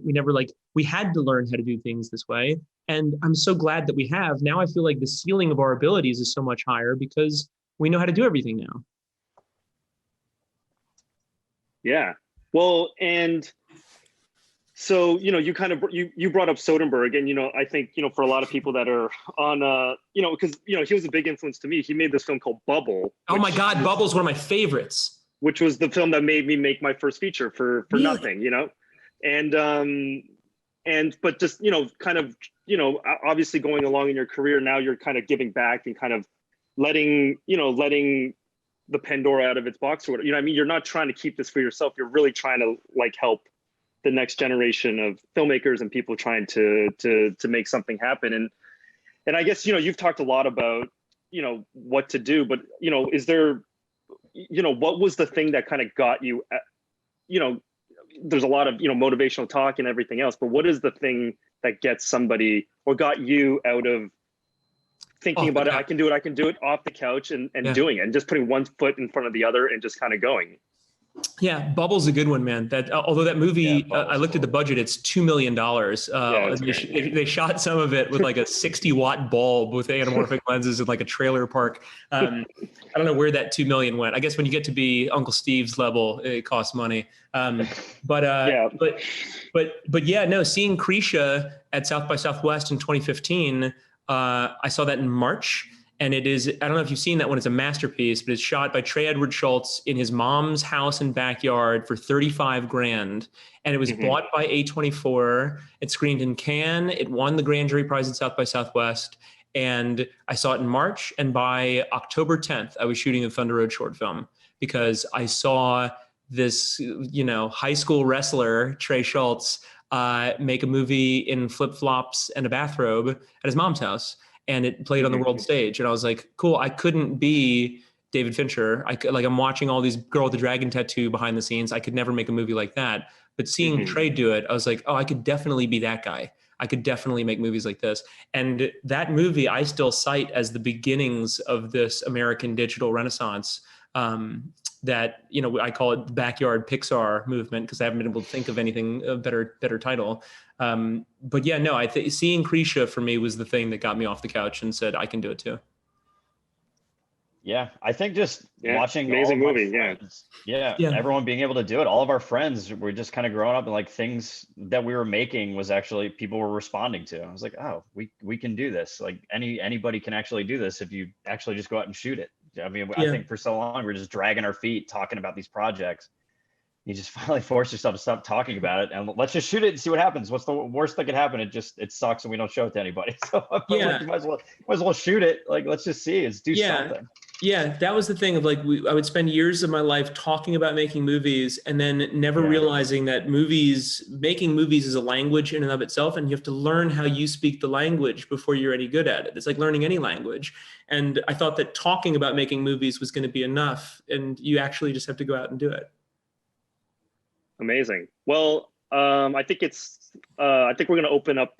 We had to learn how to do things this way. And I'm so glad that we have. Now I feel like the ceiling of our abilities is so much higher because we know how to do everything now. Yeah. Well, and so, you kind of, you brought up Soderbergh, and, I think, for a lot of people that are on, because, he was a big influence to me. He made this film called Bubble. Oh my God, Bubble's one of my favorites. Which was the film that made me make my first feature for really? Nothing, but just, kind of, obviously going along in your career, now you're kind of giving back and kind of letting the Pandora out of its box, or whatever. I mean, you're not trying to keep this for yourself. You're really trying to help the next generation of filmmakers and people trying to make something happen. And I guess, you've talked a lot about, what to do, but, is there, what was the thing that kind of got you, there's a lot of, motivational talk and everything else, but what is the thing that gets somebody or got you out of thinking about it? I can do it off the couch and doing it and just putting one foot in front of the other and just kind of going. Yeah, Bubble's a good one, man. That although that movie, I looked at the budget, it's $2 million. They shot some of it with like a 60-watt bulb with anamorphic lenses in like a trailer park. I don't know where that $2 million went. I guess when you get to be Uncle Steve's level, it costs money. But yeah, no. Seeing Krisha at South by Southwest in 2015, I saw that in March. And it is, I don't know if you've seen that one, it's a masterpiece, but it's shot by Trey Edward Schultz in his mom's house and backyard for 35 grand. And it was bought by A24. It screened in Cannes. It won the grand jury prize at South by Southwest. And I saw it in March. And by October 10th, I was shooting the Thunder Road short film because I saw this, high school wrestler, Trey Schultz, make a movie in flip-flops and a bathrobe at his mom's house. And it played on the world stage. And I was like, cool, I couldn't be David Fincher. I'm watching all these Girl with the Dragon Tattoo behind the scenes. I could never make a movie like that. But seeing Trey do it, I was like, oh, I could definitely be that guy. I could definitely make movies like this. And that movie I still cite as the beginnings of this American digital renaissance that, I call it the backyard Pixar movement because I haven't been able to think of anything a better title. But yeah, no, I think seeing Krisha for me was the thing that got me off the couch and said, I can do it too. Yeah, I think just watching amazing all of movie. Friends, everyone being able to do it. All of our friends were just kind of growing up and like things that we were making was actually people were responding to. I was like, oh, we can do this. Like anybody can actually do this if you actually just go out and shoot it. I mean, I think for so long we're just dragging our feet talking about these projects. You just finally force yourself to stop talking about it and let's just shoot it and see what happens. What's the worst that could happen? It sucks and we don't show it to anybody. So you might as well shoot it. Like, let's just see. Let's do something. Yeah, that was the thing of like, I would spend years of my life talking about making movies and then never realizing that making movies is a language in and of itself. And you have to learn how you speak the language before you're any good at it. It's like learning any language. And I thought that talking about making movies was going to be enough. And you actually just have to go out and do it. Amazing. Well, I think we're going to open up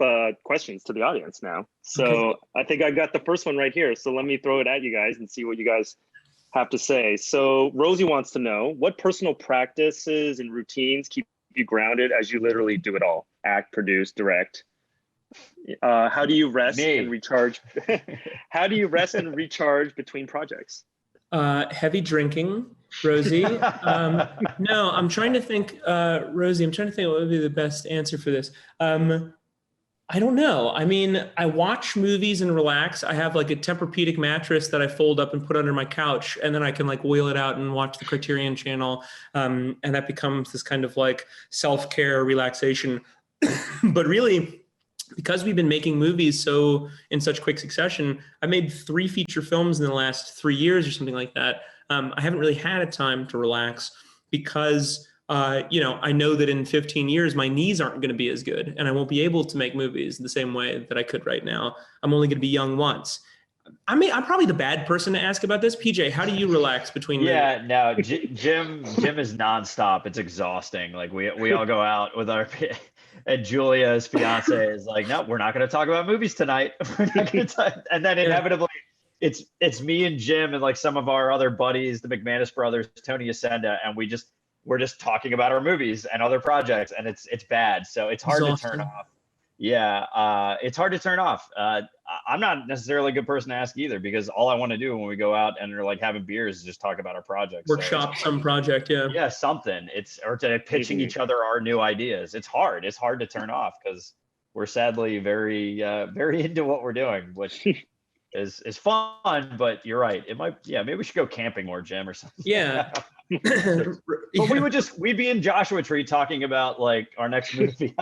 questions to the audience now. So I think I got the first one right here. So let me throw it at you guys and see what you guys have to say. So Rosie wants to know, what personal practices and routines keep you grounded as you literally do it all? Act, produce, direct. How do you rest and recharge? How do you rest and recharge between projects? Heavy drinking, Rosie. No, I'm trying to think, Rosie, I'm trying to think what would be the best answer for this. I don't know. I mean, I watch movies and relax. I have like a Tempur-Pedic mattress that I fold up and put under my couch, and then I can like wheel it out and watch the Criterion channel. And that becomes this kind of like self-care relaxation. But really, because we've been making movies in such quick succession, I made 3 feature films in the last 3 years or something like that. I haven't really had a time to relax because, I know that in 15 years, my knees aren't going to be as good and I won't be able to make movies the same way that I could right now. I'm only going to be young once. I'm probably the bad person to ask about this. PJ, how do you relax between movies? Yeah, no, Jim is nonstop. It's exhausting. Like we all go out with our... And Julia's fiance is like, no, we're not going to talk about movies tonight. We're not going to and then inevitably it's me and Jim and like some of our other buddies, the McManus brothers, Tony Ascenda, and we're just talking about our movies and other projects, and it's bad. So it's hard to turn off. Yeah, it's hard to turn off. I'm not necessarily a good person to ask either because all I want to do when we go out and are like having beers is just talk about our projects. Workshop some project, yeah. Yeah, something. Or to pitching each other our new ideas. It's hard. It's hard to turn off because we're sadly very into what we're doing, which is fun. But you're right. It might. Yeah, maybe we should go camping more, Jim, or something. Yeah. But we'd be in Joshua Tree talking about like our next movie.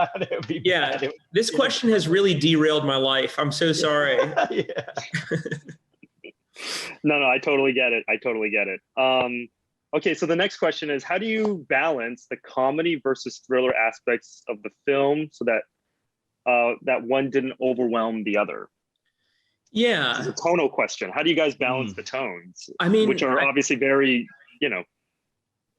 This question has really derailed my life. I'm so sorry. No, I totally get it. Okay, so the next question is, how do you balance the comedy versus thriller aspects of the film so that that one didn't overwhelm the other? Yeah, it's a tonal question. How do you guys balance the tones? I mean, which are obviously very,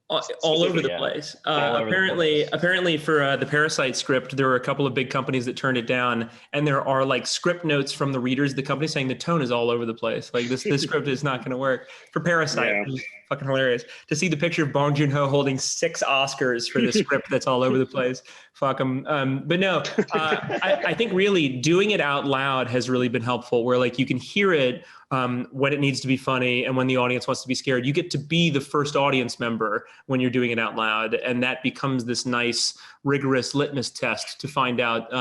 all over the place. Apparently for the Parasite script, there were a couple of big companies that turned it down, and there are like script notes from the readers of the company saying the tone is all over the place. Like this script is not going to work for Parasite. Yeah. It was fucking hilarious to see the picture of Bong Joon-ho holding 6 Oscars for this script that's all over the place. Fuck him. But no, I think really doing it out loud has really been helpful, where like you can hear it when it needs to be funny and when the audience wants to be scared. You get to be the first audience member when you're doing it out loud, and that becomes this nice rigorous litmus test to find out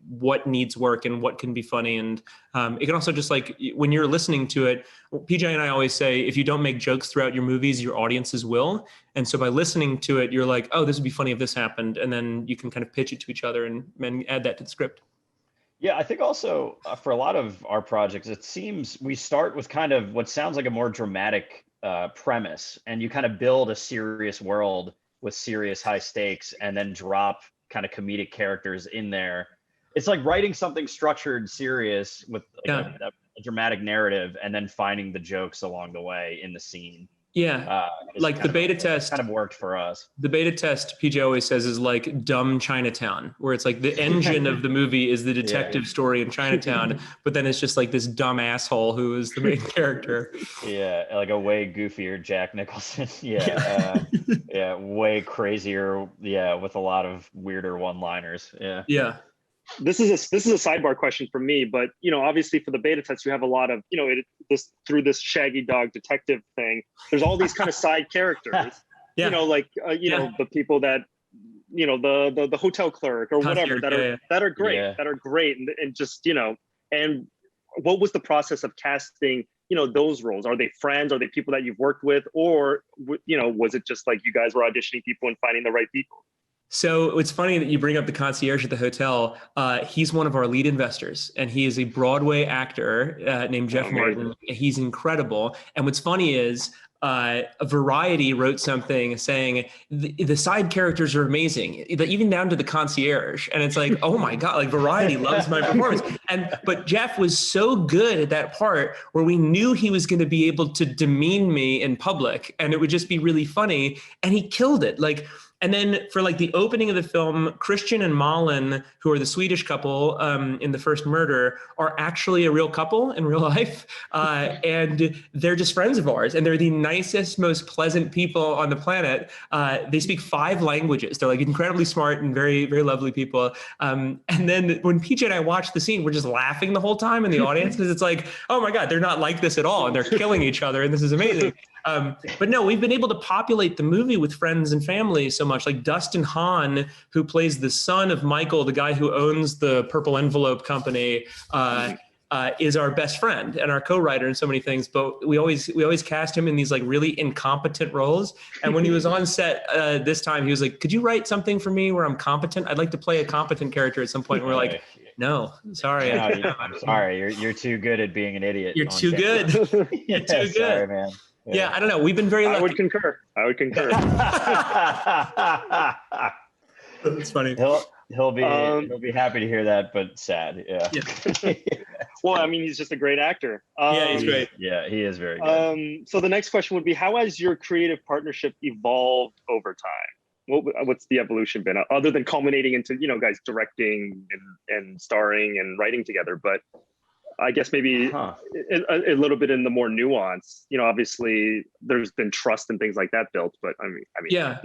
what needs work and what can be funny. And it can also just like when you're listening to it, PJ and I always say, if you don't make jokes throughout your movies, your audiences will. And so by listening to it, you're like, oh, this would be funny if this happened. And then you can kind of pitch it to each other and add that to the script. Yeah, I think also for a lot of our projects, it seems we start with kind of what sounds like a more dramatic premise, and you kind of build a serious world with serious high stakes and then drop kind of comedic characters in there. It's like writing something structured, serious with like a dramatic narrative, and then finding the jokes along the way in the scene. Yeah, like the beta test kind of worked for us. The beta test, PJ always says, is like dumb Chinatown, where it's like the engine of the movie is the detective story in Chinatown, but then it's just like this dumb asshole who is the main character. Yeah, like a way goofier Jack Nicholson. Yeah, way crazier. Yeah, with a lot of weirder one-liners. Yeah. Yeah. This is a sidebar question for me, but obviously for the beta test, you have a lot of through this Shaggy Dog detective thing. There's all these kind of side characters, the people that the hotel clerk or whatever that are great, and just and what was the process of casting those roles? Are they friends? Are they people that you've worked with, or was it just like you guys were auditioning people and finding the right people? So it's funny that you bring up the concierge at the hotel. He's one of our lead investors, and he is a Broadway actor named Jeff Martin. He's incredible. And what's funny is Variety wrote something saying the side characters are amazing, even down to the concierge. And it's like, oh my God, like Variety loves my performance. But Jeff was so good at that part where we knew he was going to be able to demean me in public, and it would just be really funny. And he killed it. And then for like the opening of the film, Christian and Malin, who are the Swedish couple in The First Murder, are actually a real couple in real life. And they're just friends of ours. And they're the nicest, most pleasant people on the planet. They speak 5 languages. They're like incredibly smart and very, very lovely people. And then when PJ and I watch the scene, we're just laughing the whole time in the audience because it's like, oh my God, they're not like this at all. And they're killing each other. And this is amazing. But no, we've been able to populate the movie with friends and family so much. Like Dustin Hahn, who plays the son of Michael, the guy who owns the Purple Envelope company, is our best friend and our co-writer in so many things. But we always cast him in these like really incompetent roles. And when he was on set this time, he was like, "Could you write something for me where I'm competent? I'd like to play a competent character at some point." And we're like, "No, sorry, I'm sorry. You're too good at being an idiot. You're too good. You're too good." Sorry, man. Yeah, I don't know. We've been very lucky. I would concur. That's funny. He'll be happy to hear that, but sad. Yeah. Well, I mean, he's just a great actor. Yeah, he's great. Yeah, he is very good. So the next question would be, how has your creative partnership evolved over time? What's the evolution been, other than culminating into guys directing and starring and writing together? But I guess maybe a little bit in the more nuance. Obviously there's been trust and things like that built, but I mean, yeah.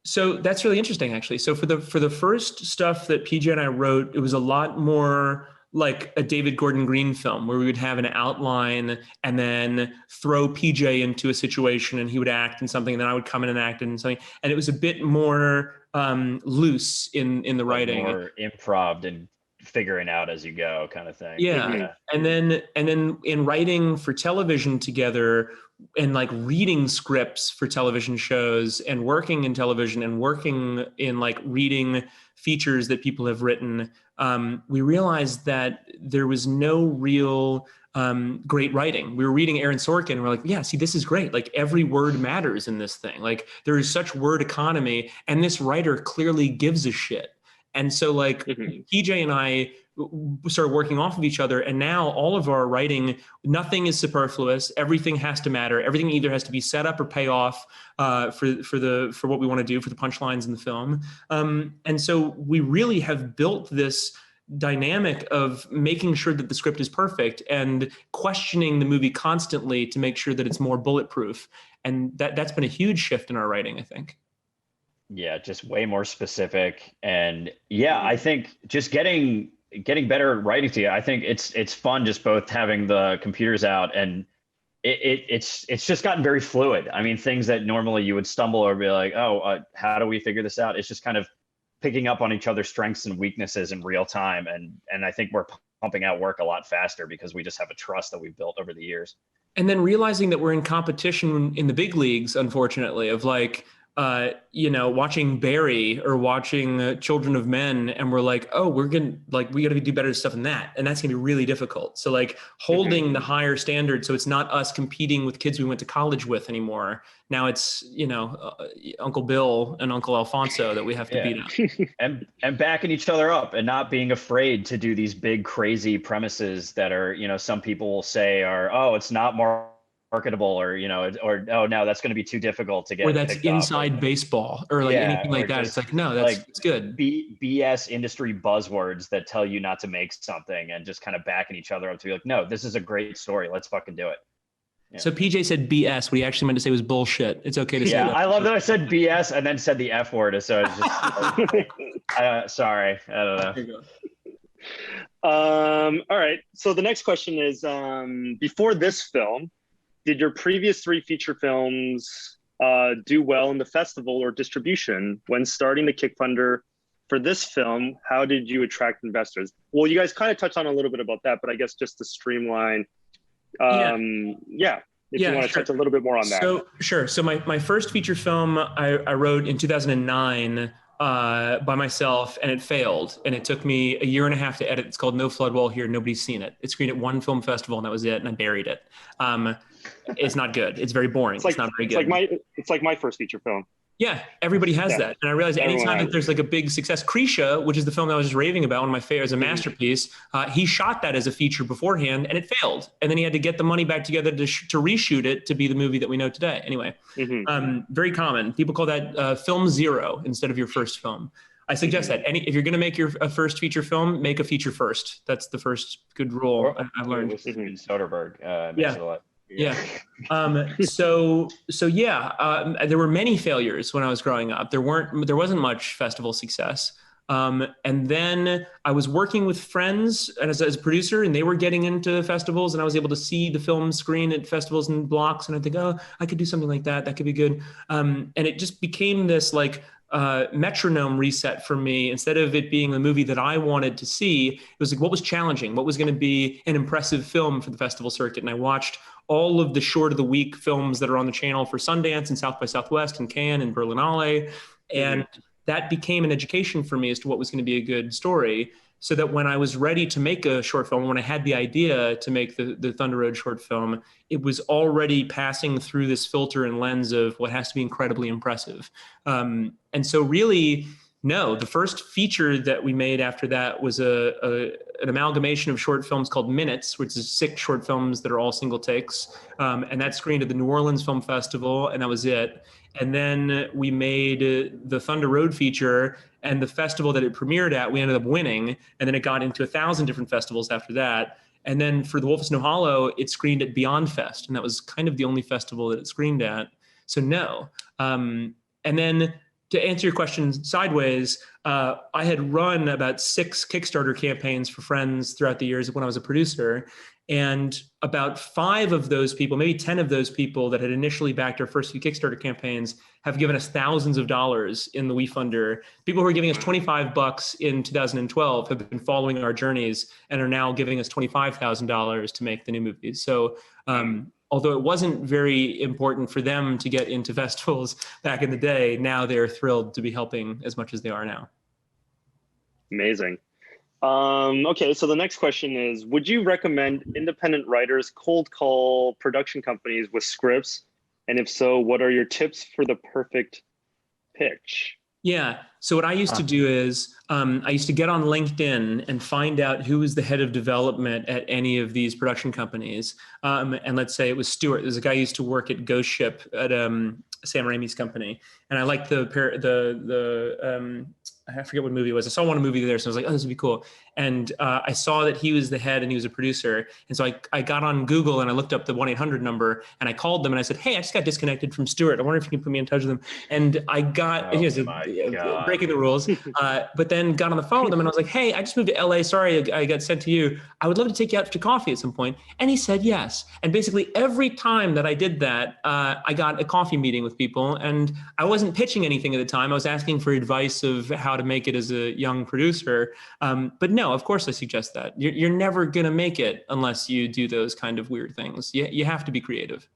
So that's really interesting, actually. So for the first stuff that PJ and I wrote, it was a lot more like a David Gordon Green film, where we would have an outline and then throw PJ into a situation and he would act in something, and then I would come in and act in something. And it was a bit more loose in the writing. More improv and figuring out as you go kind of thing. Yeah. And then in writing for television together and like reading scripts for television shows and working in television and working in like reading features that people have written, we realized that there was no real great writing. We were reading Aaron Sorkin and we're like, yeah, see, this is great. Like every word matters in this thing. Like there is such word economy, and this writer clearly gives a shit. And so like PJ and I started working off of each other. And now all of our writing, nothing is superfluous. Everything has to matter. Everything either has to be set up or pay off for what we want to do, for the punchlines in the film. And so we really have built this dynamic of making sure that the script is perfect and questioning the movie constantly to make sure that it's more bulletproof. And that's been a huge shift in our writing, I think. Yeah, just way more specific. And yeah, I think just getting better at writing to you. I think it's fun just both having the computers out, and it's just gotten very fluid. I mean, things that normally you would stumble or be like, oh, how do we figure this out? It's just kind of picking up on each other's strengths and weaknesses in real time. And I think we're pumping out work a lot faster because we just have a trust that we've built over the years. And then realizing that we're in competition in the big leagues, unfortunately, of like, watching Barry or watching Children of Men, and we're like, oh, we got to do better stuff than that, and that's gonna be really difficult. So like holding the higher standard, so it's not us competing with kids we went to college with anymore. Now it's Uncle Bill and Uncle Alfonso that we have to beat up, and backing each other up, and not being afraid to do these big crazy premises that are some people will say are, oh, it's not more marketable, or oh no, that's going to be too difficult to get, or that's inside baseball, or like anything like that. It's like, no, it's good. BS industry buzzwords that tell you not to make something, and just kind of backing each other up to be like, no, this is a great story, let's fucking do it. Yeah. So PJ said BS. What he actually meant to say was bullshit. It's okay to say that. I love that I said BS and then said the F word. So it's just sorry, I don't know. There you go. All right. So the next question is, before this film, did your previous 3 feature films do well in the festival or distribution? When starting the kickfunder for this film, how did you attract investors? Well, you guys kind of touched on a little bit about that, but I guess just to streamline, if you want to touch a little bit more on that. So sure. So my first feature film I wrote in 2009 by myself, and it failed. And it took me a year and a half to edit. It's called No Flood Wall Here. Nobody's seen it. It screened at one film festival, and that was it. And I buried it. It's not good. It's very boring. It's not very good. It's like my first feature film. Yeah, everybody has that. And I realized anytime that there's like a big success, Krisha, which is the film that I was just raving about, one of my favorites, a masterpiece, he shot that as a feature beforehand, and it failed. And then he had to get the money back together to reshoot it to be the movie that we know today. Anyway, very common. People call that film zero instead of your first film. I suggest that if you're going to make your first feature film, make a feature first. That's the first good rule I've learned. Soderbergh makes it a lot. Yeah. There were many failures when I was growing up. There wasn't much festival success. And then I was working with friends and as a producer, and they were getting into festivals, and I was able to see the film screen at festivals and blocks. And I think, oh, I could do something like that. That could be good. And it just became this like metronome reset for me. Instead of it being a movie that I wanted to see, it was like, what was challenging? What was going to be an impressive film for the festival circuit? And I watched all of the short of the week films that are on the channel for Sundance and South by Southwest and Cannes and Berlinale. And that became an education for me as to what was going to be a good story. So that when I was ready to make a short film, when I had the idea to make the Thunder Road short film, it was already passing through this filter and lens of what has to be incredibly impressive. And so really, no, the first feature that we made after that was an amalgamation of short films called Minutes, which is 6 short films that are all single takes. And that screened at the New Orleans Film Festival, and that was it. And then we made the Thunder Road feature, and the festival that it premiered at, we ended up winning. And then it got into 1,000 different festivals after that. And then for The Wolf of Snow Hollow, it screened at Beyond Fest. And that was kind of the only festival that it screened at. So no. And then to answer your question sideways, I had run about 6 Kickstarter campaigns for friends throughout the years when I was a producer. And about 5 of those people, maybe 10 of those people that had initially backed our first few Kickstarter campaigns have given us thousands of dollars in the WeFunder. People who were giving us $25 in 2012 have been following our journeys and are now giving us $25,000 to make the new movies. So although it wasn't very important for them to get into festivals back in the day, now they're thrilled to be helping as much as they are now. Amazing. Okay, so the next question is, would you recommend independent writers cold call production companies with scripts? And if so, what are your tips for the perfect pitch? Yeah. So what I used to do is I used to get on LinkedIn and find out who was the head of development at any of these production companies. And let's say it was Stuart. There's a guy who used to work at Ghost Ship at Sam Raimi's company, and I liked I forget what movie it was. I saw one movie there, so I was like, oh, this would be cool. And I saw that he was the head and he was a producer. And so I got on Google and I looked up the 1-800 number and I called them and I said, hey, I just got disconnected from Stuart. I wonder if you can put me in touch with him. And I got, breaking the rules, but then got on the phone with him and I was like, hey, I just moved to LA. Sorry, I got sent to you. I would love to take you out to coffee at some point. And he said yes. And basically every time that I did that, I got a coffee meeting with people, and I wasn't pitching anything at the time. I was asking for advice of how to make it as a young producer. But no, of course I suggest that. You're never going to make it unless you do those kind of weird things. You have to be creative.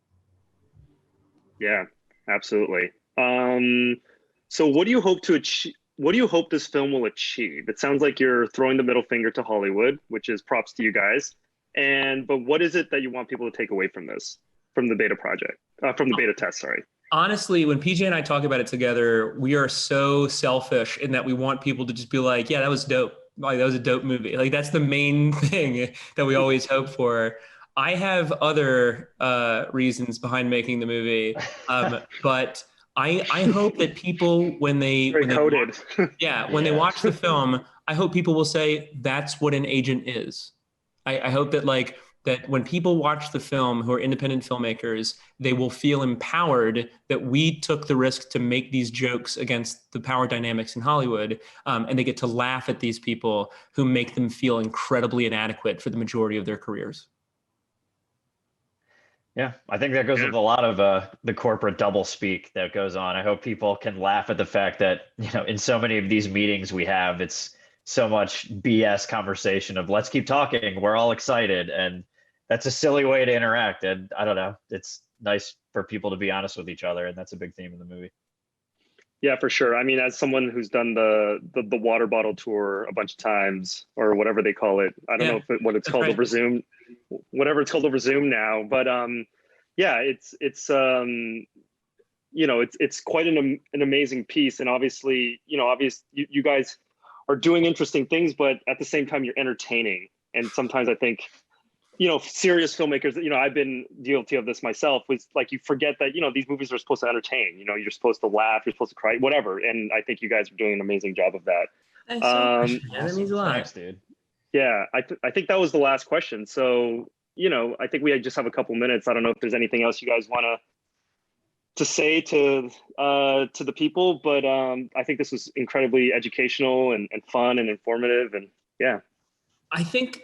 Yeah, absolutely. So what do you hope to achieve? What do you hope this film will achieve? It sounds like you're throwing the middle finger to Hollywood, which is props to you guys. But what is it that you want people to take away from this, from the beta project, from the beta test, sorry? Honestly, when PJ and I talk about it together, we are so selfish in that we want people to just be like, yeah, that was dope. Like, that was a dope movie. Like, that's the main thing that we always hope for. I have other reasons behind making the movie, but I hope that people, when they coded. When they watch the film, I hope people will say that's what an agent is. I hope that that when people watch the film who are independent filmmakers, they will feel empowered that we took the risk to make these jokes against the power dynamics in Hollywood, and they get to laugh at these people who make them feel incredibly inadequate for the majority of their careers. Yeah, I think that goes with a lot of the corporate double speak that goes on. I hope people can laugh at the fact that, in so many of these meetings we have, it's so much BS conversation of let's keep talking. We're all excited. And that's a silly way to interact. And I don't know, it's nice for people to be honest with each other. And that's a big theme in the movie. Yeah, for sure. I mean, as someone who's done the water bottle tour a bunch of times, or whatever they call it, I don't know if what it's called over Zoom, whatever it's called over Zoom now. But yeah, it's quite an amazing piece, and obviously, you guys are doing interesting things, but at the same time, you're entertaining. And sometimes I think, serious filmmakers, I've been guilty of this myself, was like, you forget that, these movies are supposed to entertain, you're supposed to laugh, you're supposed to cry, whatever. And I think you guys are doing an amazing job of that. Thanks so much, man. That means a lot. Thanks, dude. Yeah, I think that was the last question. So, I think we just have a couple minutes. I don't know if there's anything else you guys want to say to the people, but I think this was incredibly educational and fun and informative. And yeah. I think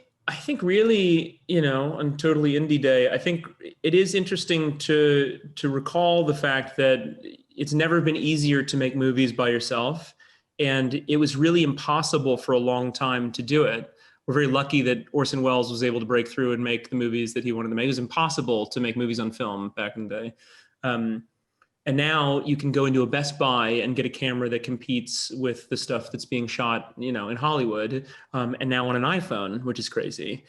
really, on Totally Indie Day, I think it is interesting to recall the fact that it's never been easier to make movies by yourself. And it was really impossible for a long time to do it. We're very lucky that Orson Welles was able to break through and make the movies that he wanted to make. It was impossible to make movies on film back in the day. And now you can go into a Best Buy and get a camera that competes with the stuff that's being shot, in Hollywood, and now on an iPhone, which is crazy.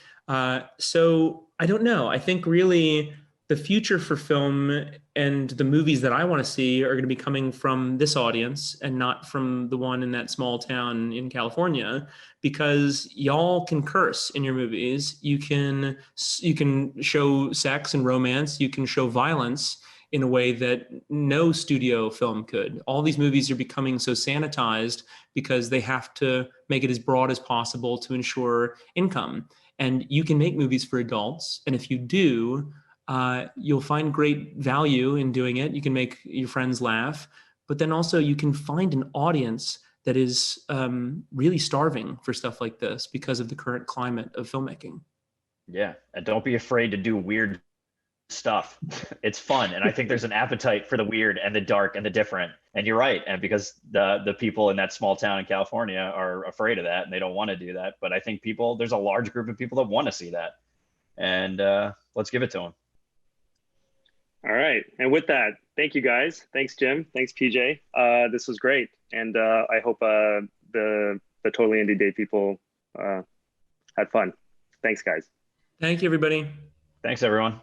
So I don't know. I think really the future for film and the movies that I want to see are going to be coming from this audience and not from the one in that small town in California, because y'all can curse in your movies. You can show sex and romance. You can show violence in a way that no studio film could. All these movies are becoming so sanitized because they have to make it as broad as possible to ensure income. And you can make movies for adults. And if you do, you'll find great value in doing it. You can make your friends laugh, but then also you can find an audience that is really starving for stuff like this because of the current climate of filmmaking. Yeah, and don't be afraid to do weird stuff. It's fun, and I think there's an appetite for the weird and the dark and the different. And you're right, and because the people in that small town in California are afraid of that and they don't want to do that, but I think there's a large group of people that want to see that, and let's give it to them. All right, and with that, thank you guys. Thanks, Jim. Thanks, PJ. This was great, and I hope the Totally Indie Day people had fun. Thanks, guys. Thank you, everybody. Thanks, everyone.